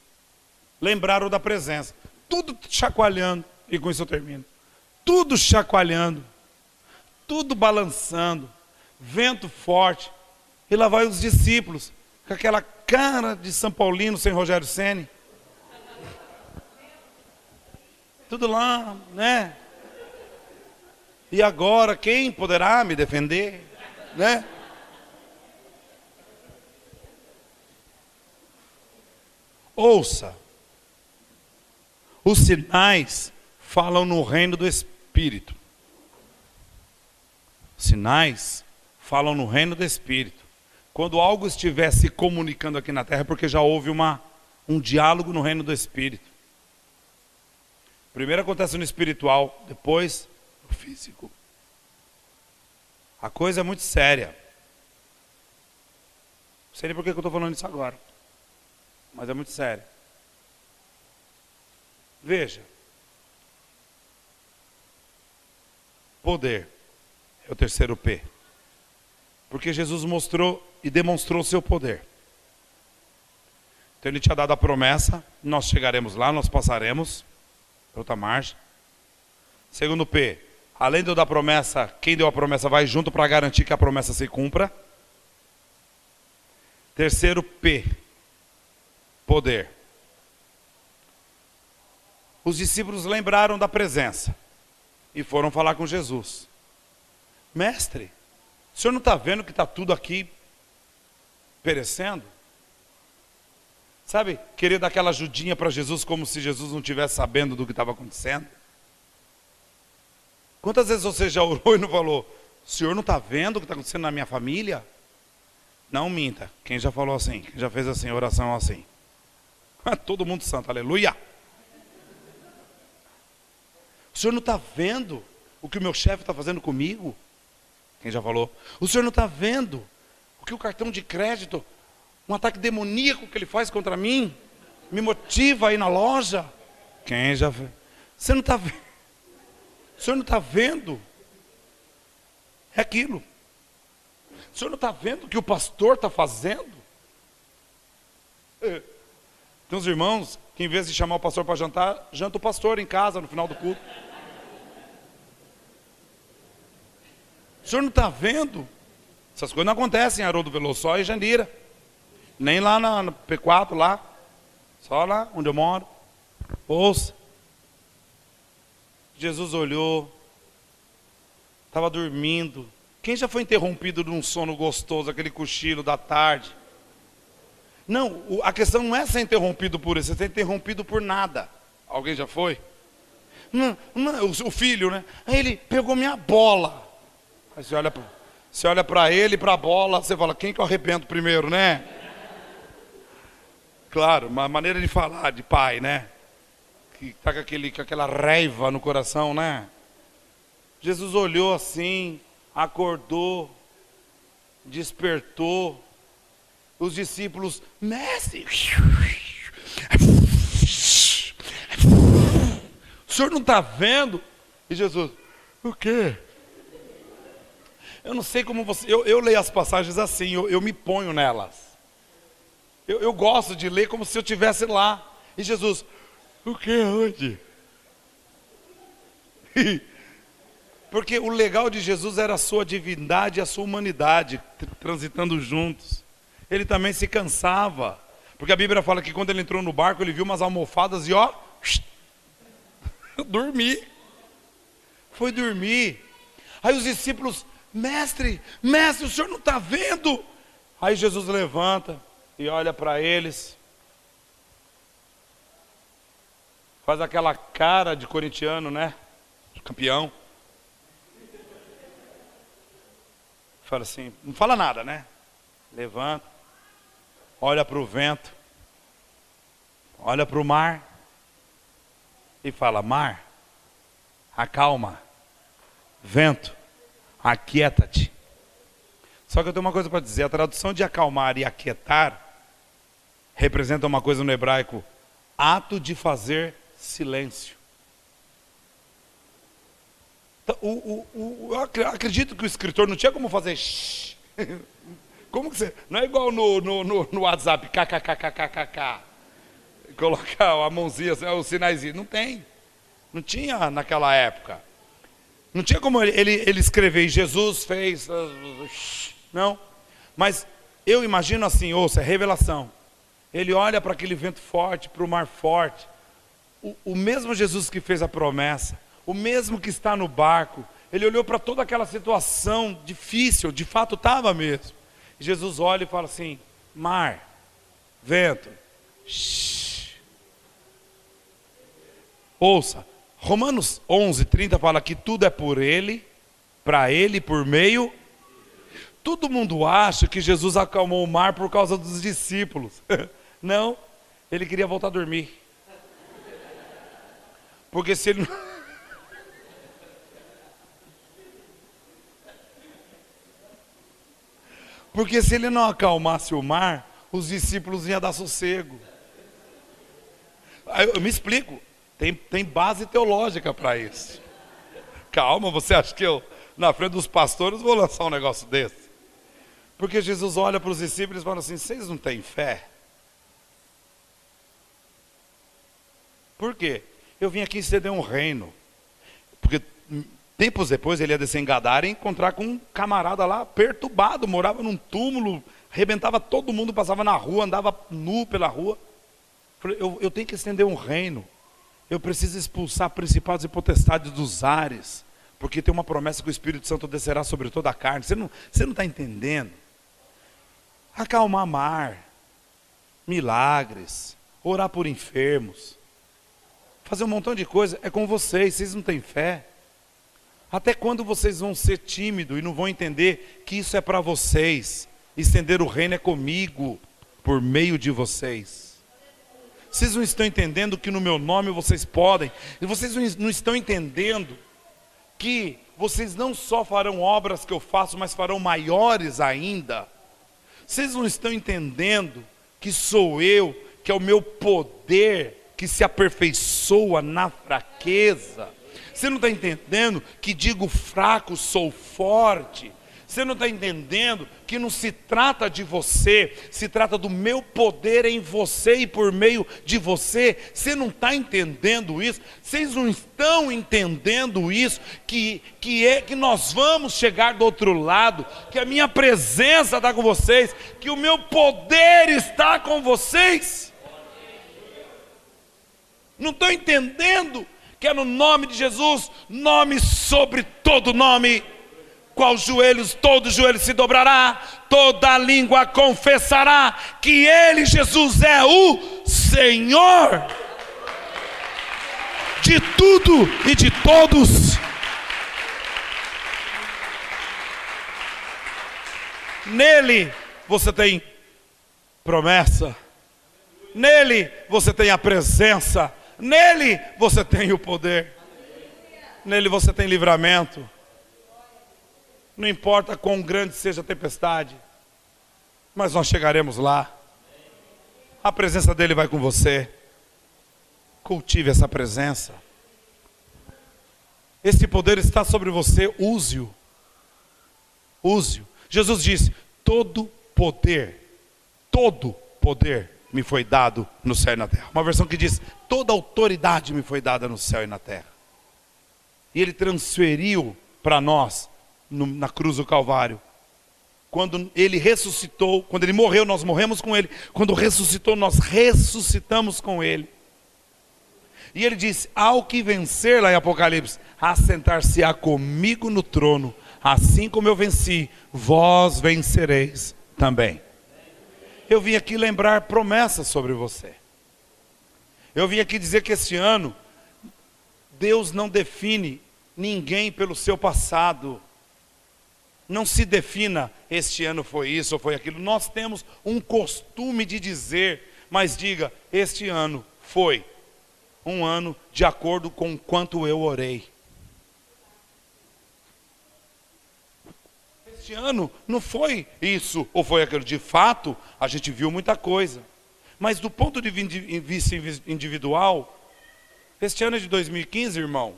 lembraram da presença. Tudo chacoalhando, e com isso eu termino. Tudo chacoalhando, tudo balançando, vento forte. E lá vai os discípulos, com aquela cara de São Paulino sem Rogério Ceni. Tudo lá, né? E agora, quem poderá me defender? Né? Ouça, os sinais falam no reino do Espírito. Sinais falam no reino do Espírito. Quando algo estiver se comunicando aqui na terra, é porque já houve um diálogo no reino do Espírito. Primeiro acontece no espiritual, depois no físico. A coisa é muito séria. Não sei nem por que eu estou falando isso agora, mas é muito sério. Veja, poder é o terceiro P, porque Jesus mostrou e demonstrou o seu poder. Então Ele tinha dado a promessa, nós chegaremos lá, nós passaremos para outra margem. Segundo P, além de eu dar promessa, quem deu a promessa vai junto para garantir que a promessa se cumpra. Terceiro P, poder. Os discípulos lembraram da presença e foram falar com Jesus. Mestre, o senhor não está vendo que está tudo aqui perecendo? Sabe, querer dar aquela ajudinha para Jesus como se Jesus não estivesse sabendo do que estava acontecendo. Quantas vezes você já orou e não falou, o senhor não está vendo o que está acontecendo na minha família? Não minta, quem já falou assim, quem já fez assim, oração assim. Todo mundo santo, aleluia. O senhor não está vendo o que o meu chefe está fazendo comigo? Quem já falou? O senhor não está vendo o que o cartão de crédito, um ataque demoníaco que ele faz contra mim, me motiva a ir na loja? Quem já fez? Você não está vendo? O senhor não está vendo? É aquilo. O senhor não está vendo o que o pastor está fazendo? Tem uns irmãos que em vez de chamar o pastor para jantar, janta o pastor em casa no final do culto. O senhor não está vendo? Essas coisas não acontecem em Haroldo Veloso, só em Jandira. Nem lá na P4, lá. Só lá onde eu moro. Ouça. Jesus olhou. Estava dormindo. Quem já foi interrompido de um sono gostoso, aquele cochilo da tarde? Não, a questão não é ser interrompido por isso, é ser interrompido por nada. Alguém já foi? Não, o filho, né? Aí ele pegou minha bola. Aí você olha para ele e para a bola, você fala, quem que eu arrebento primeiro, né? Claro, uma maneira de falar de pai, né? Que tá com aquela raiva no coração, né? Jesus olhou assim, acordou, despertou. Os discípulos, mestre, o senhor não está vendo? E Jesus, o quê? Eu não sei como você... Eu leio as passagens assim, eu me ponho nelas. Eu gosto de ler como se eu estivesse lá. E Jesus, o que, onde? Porque o legal de Jesus era a sua divindade e a sua humanidade transitando juntos. Ele também se cansava. Porque a Bíblia fala que quando ele entrou no barco, ele viu umas almofadas e ó, dormi. Foi dormir. Aí os discípulos, mestre, o senhor não está vendo? Aí Jesus levanta e olha para eles. Faz aquela cara de corintiano, né? De campeão. Fala assim, não fala nada, né? Levanta, olha para o vento, olha para o mar e fala, mar, acalma, vento, aquieta-te. Só que eu tenho uma coisa para dizer, a tradução de acalmar e aquietar representa uma coisa no hebraico, ato de fazer silêncio. Eu acredito que o escritor não tinha como fazer shh. Como que você... Não é igual no WhatsApp, kkkkkk. Colocar a mãozinha, os sinaizinhos. Não tem. Não tinha naquela época. Não tinha como ele escrever, Jesus fez... Não. Mas eu imagino assim, ouça, é revelação. Ele olha para aquele vento forte, para o mar forte. O mesmo Jesus que fez a promessa, o mesmo que está no barco, ele olhou para toda aquela situação difícil, de fato estava mesmo. E Jesus olha e fala assim, mar, vento, shh. Ouça, Romanos 11:30 fala que tudo é por ele, para ele, por meio. Todo mundo acha que Jesus acalmou o mar por causa dos discípulos. Não, ele queria voltar a dormir. Porque se ele... Porque se ele não acalmasse o mar, os discípulos iam dar sossego. Eu me explico, tem base teológica para isso. Calma, você acha que eu, na frente dos pastores, vou lançar um negócio desse? Porque Jesus olha para os discípulos e fala assim, vocês não têm fé? Por quê? Eu vim aqui ceder um reino. Porque tempos depois ele ia descer em Gadara e encontrar com um camarada lá perturbado, morava num túmulo, arrebentava todo mundo, passava na rua, andava nu pela rua. Falei, eu tenho que estender um reino. Eu preciso expulsar principados e potestades dos ares, porque tem uma promessa que o Espírito Santo descerá sobre toda a carne. Você não está entendendo? Acalmar mar, milagres, orar por enfermos, fazer um montão de coisa, é com vocês não têm fé. Até quando vocês vão ser tímidos e não vão entender que isso é para vocês? Estender o reino é comigo, por meio de vocês. Vocês não estão entendendo que no meu nome vocês podem, e vocês não estão entendendo que vocês não só farão obras que eu faço, mas farão maiores ainda. Vocês não estão entendendo que sou eu, que é o meu poder que se aperfeiçoa na fraqueza. Você não está entendendo que digo fraco, sou forte. Você não está entendendo que não se trata de você, se trata do meu poder em você e por meio de você. Você não está entendendo isso? Vocês não estão entendendo isso? Que nós vamos chegar do outro lado, que a minha presença está com vocês, que o meu poder está com vocês. Não estão entendendo que é no nome de Jesus, nome sobre todo nome, qual todo joelho se dobrará, toda língua confessará que Ele, Jesus, é o Senhor de tudo e de todos. Nele você tem promessa. Nele você tem a presença. Nele você tem o poder. Nele você tem livramento. Não importa quão grande seja a tempestade, mas nós chegaremos lá. A presença dele vai com você. Cultive essa presença. Esse poder está sobre você, use-o. Use-o. Jesus disse: todo poder me foi dado no céu e na terra. Uma versão que diz: toda autoridade me foi dada no céu e na terra. E ele transferiu para nós na cruz do Calvário. Quando ele ressuscitou, quando ele morreu, nós morremos com ele. Quando ressuscitou, nós ressuscitamos com ele. E ele disse: ao que vencer, lá em Apocalipse, assentar-se-á comigo no trono, assim como eu venci, vós vencereis também. Eu vim aqui lembrar promessas sobre você. Eu vim aqui dizer que este ano, Deus não define ninguém pelo seu passado. Não se defina, este ano foi isso ou foi aquilo. Nós temos um costume de dizer, mas diga: este ano foi um ano de acordo com quanto eu orei. Este ano não foi isso ou foi aquilo. De fato, a gente viu muita coisa. Mas do ponto de vista individual, este ano é de 2015, irmão,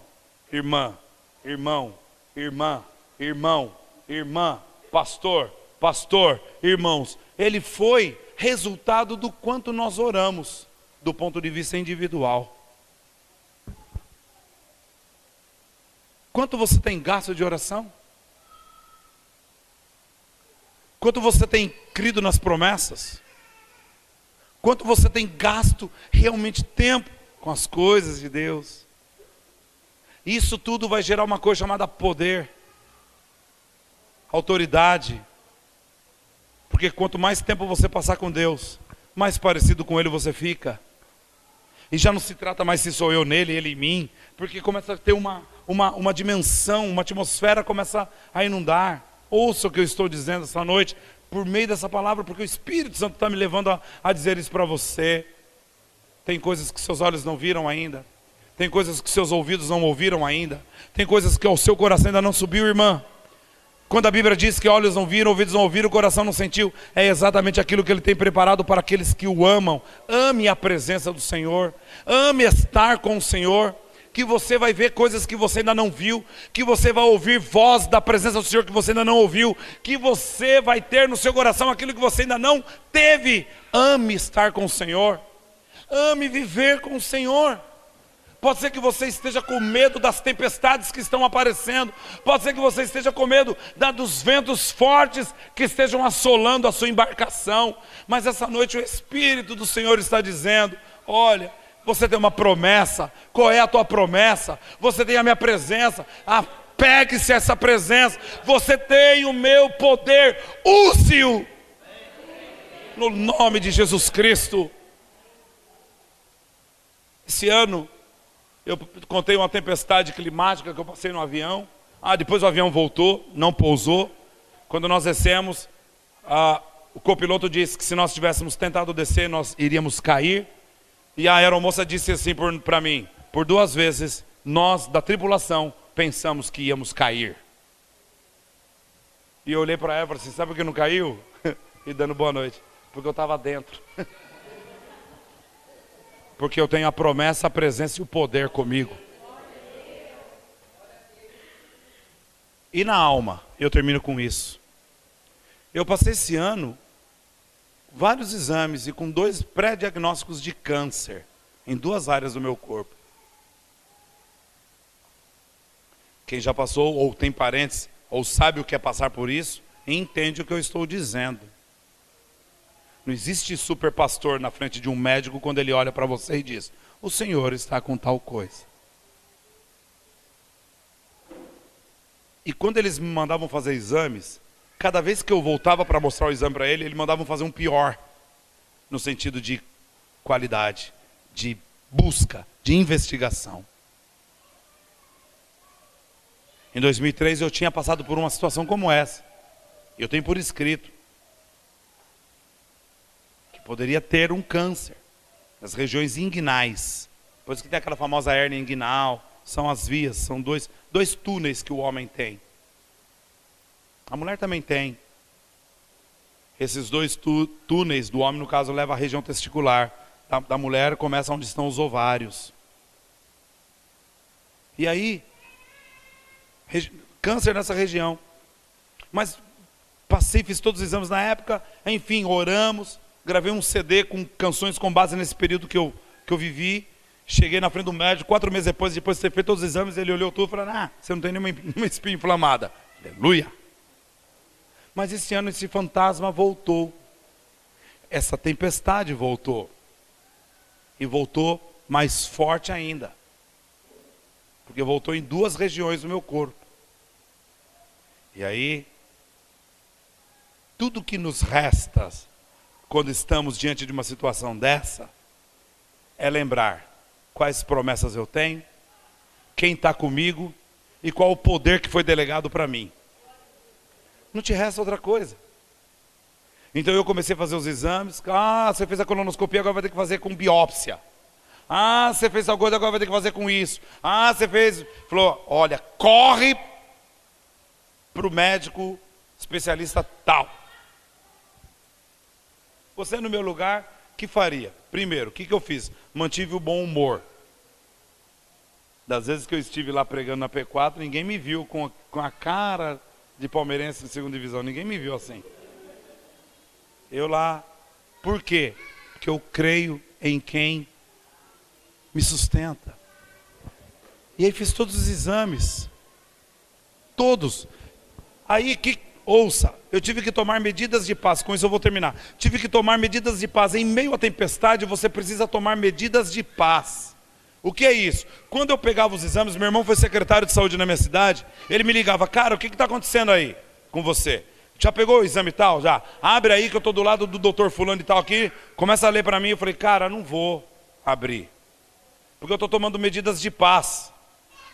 irmã, irmão, irmã, irmão, irmã, pastor, irmãos, ele foi resultado do quanto nós oramos, do ponto de vista individual. Quanto você tem gasto de oração? Quanto você tem crido nas promessas? Quanto você tem gasto realmente tempo com as coisas de Deus? Isso tudo vai gerar uma coisa chamada poder, autoridade. Porque quanto mais tempo você passar com Deus, mais parecido com Ele você fica. E já não se trata mais se sou eu nele, ele em mim. Porque começa a ter uma dimensão, uma atmosfera começa a inundar. Ouça o que eu estou dizendo essa noite, por meio dessa palavra, porque o Espírito Santo está me levando a dizer isso para você. Tem coisas que seus olhos não viram ainda. Tem coisas que seus ouvidos não ouviram ainda. Tem coisas que ao seu coração ainda não subiu, irmã. Quando a Bíblia diz que olhos não viram, ouvidos não ouviram, o coração não sentiu, é exatamente aquilo que Ele tem preparado para aqueles que o amam. Ame a presença do Senhor. Ame estar com o Senhor. Que você vai ver coisas que você ainda não viu, que você vai ouvir voz da presença do Senhor que você ainda não ouviu, que você vai ter no seu coração aquilo que você ainda não teve. Ame estar com o Senhor, ame viver com o Senhor. Pode ser que você esteja com medo das tempestades que estão aparecendo, pode ser que você esteja com medo dos ventos fortes que estejam assolando a sua embarcação, mas essa noite o Espírito do Senhor está dizendo: olha, você tem uma promessa. Qual é a tua promessa? Você tem a minha presença. Apegue-se a essa presença. Você tem o meu poder. Use-o. No nome de Jesus Cristo. Esse ano, eu contei uma tempestade climática que eu passei no avião. Depois o avião voltou, não pousou. Quando nós descemos, o copiloto disse que se nós tivéssemos tentado descer, nós iríamos cair. E a aeromoça disse assim para mim: por 2 vezes, nós da tripulação pensamos que íamos cair. E eu olhei para ela e falei assim: sabe por que não caiu? E dando boa noite: porque eu estava dentro. Porque eu tenho a promessa, a presença e o poder comigo. E na alma, eu termino com isso. Eu passei esse ano vários exames e com 2 pré-diagnósticos de câncer em 2 áreas do meu corpo. Quem já passou, ou tem parentes, ou sabe o que é passar por isso, entende o que eu estou dizendo. Não existe super pastor na frente de um médico quando ele olha para você e diz: o Senhor está com tal coisa. E quando eles me mandavam fazer exames, cada vez que eu voltava para mostrar o exame para ele, eles mandavam fazer um pior, no sentido de qualidade, de busca, de investigação. Em 2003 eu tinha passado por uma situação como essa. Eu tenho por escrito. poderia ter um câncer nas regiões inguinais. Por isso que tem aquela famosa hérnia inguinal, são as vias, são dois túneis que o homem tem. A mulher também tem. Esses dois túneis do homem, no caso, levam à região testicular. Da mulher começa onde estão os ovários. E aí, câncer nessa região. Mas fiz todos os exames na época, enfim, oramos, gravei um CD com canções com base nesse período que eu vivi. Cheguei na frente do médico, 4 meses depois de ter feito todos os exames, ele olhou tudo e falou, você não tem nenhuma espinha inflamada. Aleluia! Mas esse ano esse fantasma voltou. Essa tempestade voltou. E voltou mais forte ainda. Porque voltou em 2 regiões do meu corpo. E aí, tudo que nos resta, quando estamos diante de uma situação dessa, é lembrar quais promessas eu tenho, quem está comigo e qual o poder que foi delegado para mim. Não te resta outra coisa. Então eu comecei a fazer os exames. Você fez a colonoscopia, agora vai ter que fazer com biópsia. Você fez tal coisa, agora vai ter que fazer com isso. Você fez... Falou, olha, corre para o médico especialista tal. Você no meu lugar, o que faria? Primeiro, o que eu fiz? Mantive o bom humor. Das vezes que eu estive lá pregando na P4, ninguém me viu com a cara de palmeirense de segunda divisão. Ninguém me viu assim. Eu lá. Por quê? Porque eu creio em quem me sustenta. E aí fiz todos os exames. Todos. Aí ouça, eu tive que tomar medidas de paz. Com isso eu vou terminar. Tive que tomar medidas de paz. Em meio à tempestade você precisa tomar medidas de paz. O que é isso? Quando eu pegava os exames, meu irmão foi secretário de saúde na minha cidade, ele me ligava, cara, o que está acontecendo aí com você? Já pegou o exame tal? Já? Abre aí que eu estou do lado do doutor fulano e tal aqui, começa a ler para mim. Eu falei, cara, não vou abrir, porque eu estou tomando medidas de paz.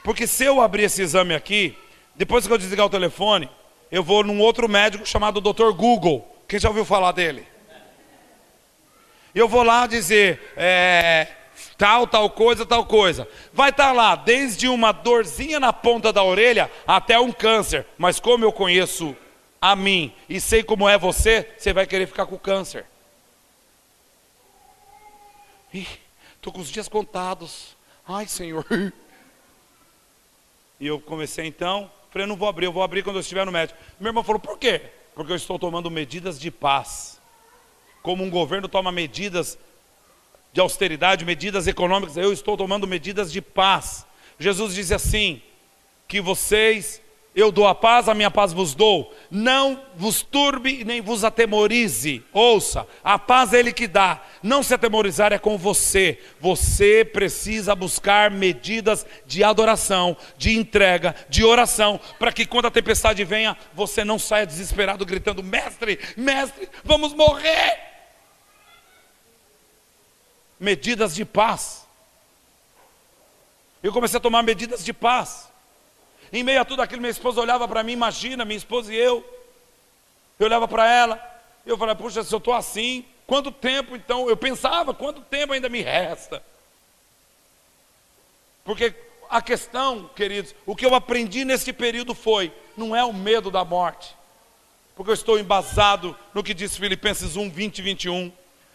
Porque se eu abrir esse exame aqui, depois que eu desligar o telefone, eu vou num outro médico chamado Dr. Google. Quem já ouviu falar dele? Eu vou lá dizer, tal coisa. Vai estar lá, desde uma dorzinha na ponta da orelha até um câncer. Mas como eu conheço a mim e sei como é você, você vai querer ficar com câncer. Estou com os dias contados. Ai, Senhor. E eu comecei então, falei, eu vou abrir quando eu estiver no médico. Meu irmão falou, por quê? Porque eu estou tomando medidas de paz. Como um governo toma medidas de austeridade, medidas econômicas, eu estou tomando medidas de paz. Jesus diz assim, que eu dou a paz, a minha paz vos dou. Não vos turbe, nem vos atemorize. Ouça, a paz é Ele que dá. Não se atemorizar é com você. Você precisa buscar medidas de adoração, de entrega, de oração, para que quando a tempestade venha, você não saia desesperado gritando, mestre, vamos morrer. Medidas de paz. Eu comecei a tomar medidas de paz. Em meio a tudo aquilo, minha esposa olhava para mim, imagina, minha esposa e eu olhava para ela, eu falava, puxa, se eu estou assim, quanto tempo então, eu pensava, quanto tempo ainda me resta? Porque a questão, queridos, o que eu aprendi nesse período foi, não é o medo da morte, porque eu estou embasado no que diz Filipenses 1, 20 e 21,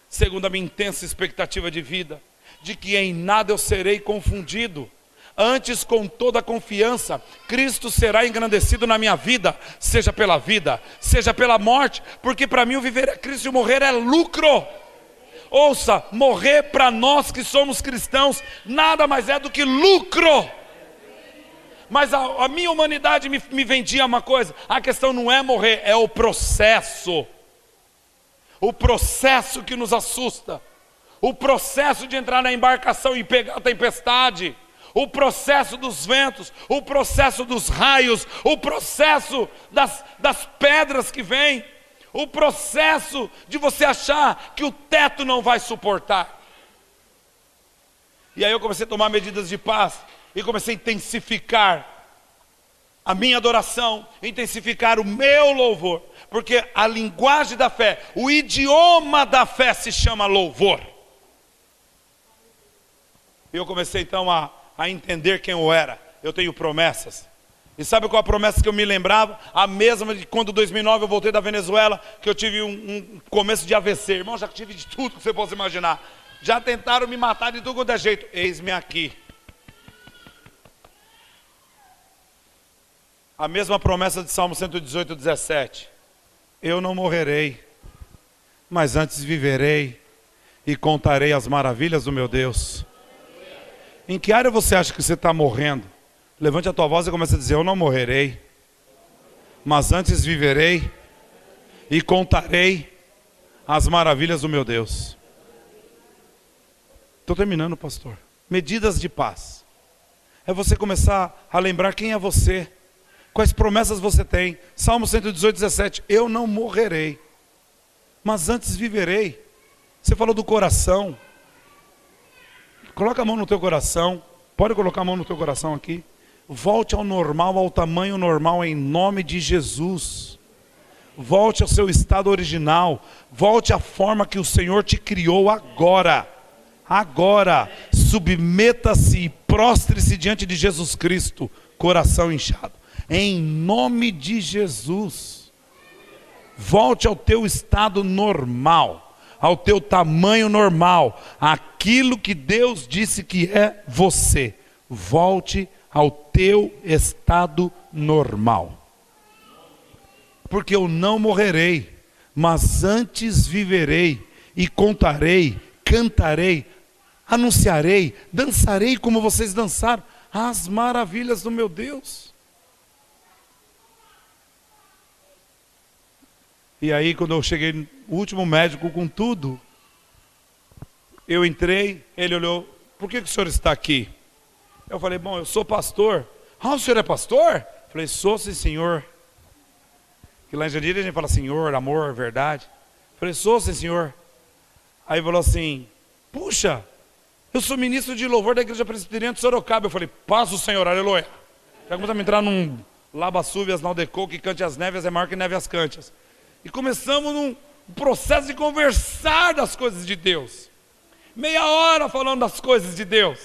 segundo a minha intensa expectativa de vida, de que em nada eu serei confundido. Antes, com toda a confiança, Cristo será engrandecido na minha vida, seja pela vida, seja pela morte, porque para mim o viver é Cristo e o morrer é lucro. Ouça, morrer para nós que somos cristãos, nada mais é do que lucro. Mas a minha humanidade me vendia uma coisa, a questão não é morrer, é o processo. O processo que nos assusta, o processo de entrar na embarcação e pegar a tempestade, o processo dos ventos, o processo dos raios, o processo das pedras que vêm, o processo de você achar que o teto não vai suportar. E aí eu comecei a tomar medidas de paz e comecei a intensificar a minha adoração, intensificar o meu louvor, porque a linguagem da fé, o idioma da fé se chama louvor. E eu comecei então a entender quem eu era. Eu tenho promessas. E sabe qual a promessa que eu me lembrava? A mesma de quando em 2009 eu voltei da Venezuela, que eu tive um começo de AVC. Irmão, já tive de tudo que você possa imaginar. Já tentaram me matar de tudo quanto é jeito. Eis-me aqui. A mesma promessa de Salmo 118, 17. Eu não morrerei, mas antes viverei e contarei as maravilhas do meu Deus. Em que área você acha que você está morrendo? Levante a tua voz e comece a dizer, eu não morrerei, mas antes viverei e contarei as maravilhas do meu Deus. Estou terminando, pastor. Medidas de paz. É você começar a lembrar quem é você. Quais promessas você tem? Salmo 118, 17. Eu não morrerei, mas antes viverei. Você falou do coração. Coloca a mão no teu coração. Pode colocar a mão no teu coração aqui. Volte ao normal, ao tamanho normal, em nome de Jesus. Volte ao seu estado original. Volte à forma que o Senhor te criou agora. Agora. Submeta-se e prostre-se diante de Jesus Cristo. Coração inchado. Em nome de Jesus. Volte ao teu estado normal, ao teu tamanho normal, aquilo que Deus disse que é você. Volte ao teu estado normal. Porque eu não morrerei, mas antes viverei e contarei, cantarei, anunciarei, dançarei como vocês dançaram, as maravilhas do meu Deus. E aí quando eu cheguei no último médico com tudo, eu entrei, ele olhou, por que o senhor está aqui? Eu falei, bom, eu sou pastor. Ah, o senhor é pastor? Eu falei, sou sim, senhor. Que lá em Jandira a gente fala senhor, amor, verdade. Eu falei, sou sim, senhor. Aí ele falou assim, puxa, eu sou ministro de louvor da igreja presbiteriana de Sorocaba. Eu falei, paz o Senhor, aleluia. Já começamos a entrar num laba súbias, naudecou, que cante as névias é maior que neve as cantias. E começamos num processo de conversar das coisas de Deus. Meia hora falando das coisas de Deus.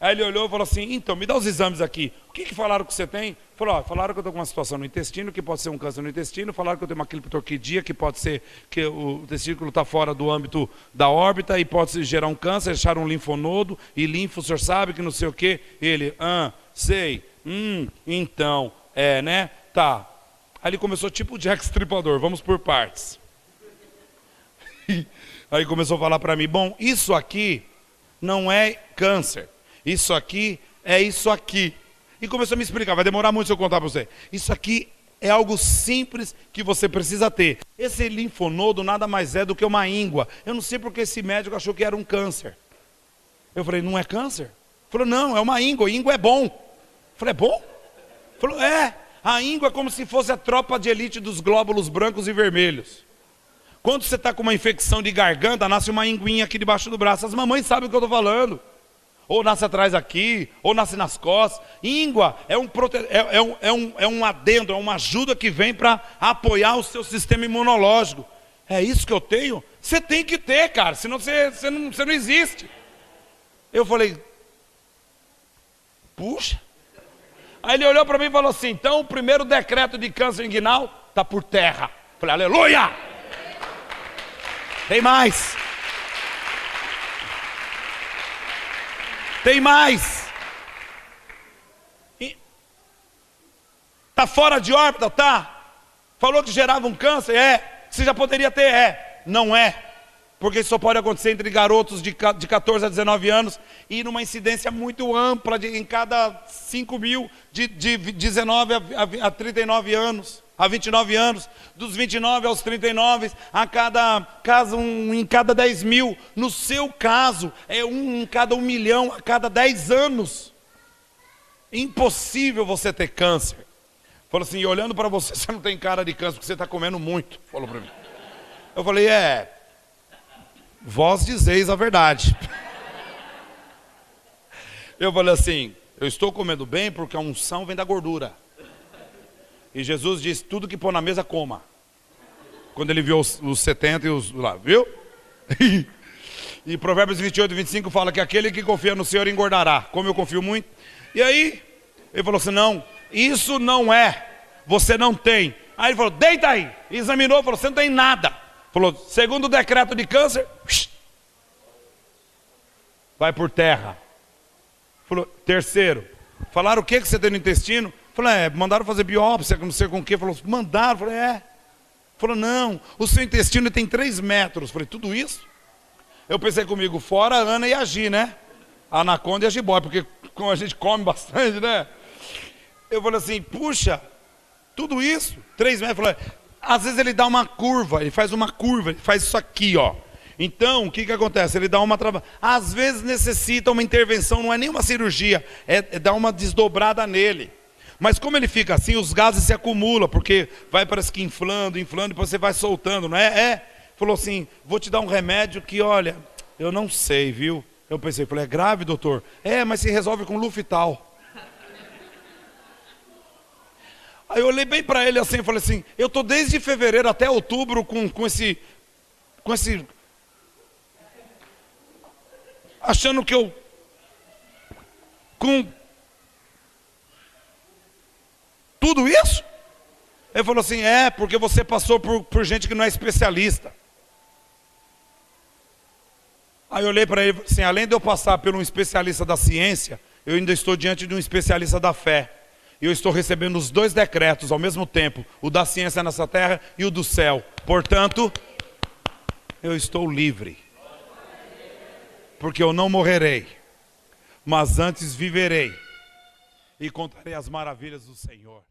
Aí ele olhou e falou assim, então, me dá os exames aqui. O que falaram que você tem? Falou, falaram que eu estou com uma situação no intestino, que pode ser um câncer no intestino. Falaram que eu tenho uma cliptorquidia, que pode ser que o testículo está fora do âmbito da órbita e pode gerar um câncer, acharam um linfonodo e linfo, o senhor sabe que não sei o quê. Ele, sei, então, né? Tá. Aí ele começou tipo o Jack Stripador, vamos por partes. Aí começou a falar para mim, bom, isso aqui não é câncer, isso aqui é isso aqui. E começou a me explicar, vai demorar muito se eu contar para você. Isso aqui é algo simples que você precisa ter. Esse linfonodo nada mais é do que uma íngua. Eu não sei porque esse médico achou que era um câncer. Eu falei, não é câncer? Ele falou, não, é uma íngua, íngua é bom. Eu falei, é bom? Ele falou, é. A íngua é como se fosse a tropa de elite dos glóbulos brancos e vermelhos. Quando você está com uma infecção de garganta, nasce uma inguinha aqui debaixo do braço. As mamães sabem o que eu estou falando. Ou nasce atrás aqui, ou nasce nas costas. Íngua é um adendo, é uma ajuda que vem para apoiar o seu sistema imunológico. É isso que eu tenho? Você tem que ter, cara, senão você não existe. Eu falei, puxa. Aí ele olhou para mim e falou assim, então o primeiro decreto de câncer inguinal está por terra. Eu falei, aleluia! Tem mais. Tem mais. Está fora de órbita, tá? Falou que gerava um câncer, Você já poderia ter, Não é. Porque isso só pode acontecer entre garotos de 14 a 19 anos e numa incidência muito ampla em cada 5 mil de 19 a 39 anos, a 29 anos, dos 29 aos 39, a cada caso em cada 10 mil. No seu caso, é um em cada 1 milhão a cada 10 anos. Impossível você ter câncer. Falou assim, e olhando para você, você não tem cara de câncer, porque você está comendo muito, falou para mim. Eu falei, vós dizeis a verdade. Eu falei assim, eu estou comendo bem porque a unção vem da gordura. E Jesus disse, tudo que pôr na mesa, coma. Quando ele viu os 70 e os lá, viu? E Provérbios 28 e 25 fala que aquele que confia no Senhor engordará. Como eu confio muito. E aí, ele falou assim, não, isso não é, você não tem. Aí ele falou, deita aí. E examinou, falou, você não tem nada. Falou, segundo o decreto de câncer, vai por terra. Falou, terceiro, falaram o que você tem no intestino? Falou, mandaram fazer biópsia, não sei com o que. Falou, mandaram? Falei, Falou, não, o seu intestino tem 3 metros. Falei, tudo isso? Eu pensei comigo, fora a Ana e a Gi, né? A Anaconda e a Jiboia, porque como a gente come bastante, né? Eu falei assim, puxa, tudo isso? 3 metros? Falei, às vezes ele dá uma curva, ele faz uma curva, ele faz isso aqui, ó. Então, o que acontece? Ele dá uma trava. Às vezes necessita uma intervenção, não é nem uma cirurgia, é dar uma desdobrada nele. Mas como ele fica assim, os gases se acumulam, porque vai parece que inflando, depois você vai soltando, não é? Falou assim, vou te dar um remédio que, olha, eu não sei, viu? Eu pensei, falei, é grave, doutor? Mas se resolve com Luftal. Aí eu olhei bem para ele assim e falei assim, eu estou desde fevereiro até outubro com esse... Achando que eu... Com... Tudo isso? Ele falou assim, porque você passou por gente que não é especialista. Aí eu olhei para ele assim, além de eu passar por um especialista da ciência, eu ainda estou diante de um especialista da fé. E eu estou recebendo os 2 decretos ao mesmo tempo, o da ciência nessa terra e o do céu. Portanto, eu estou livre. Porque eu não morrerei, mas antes viverei e contarei as maravilhas do Senhor.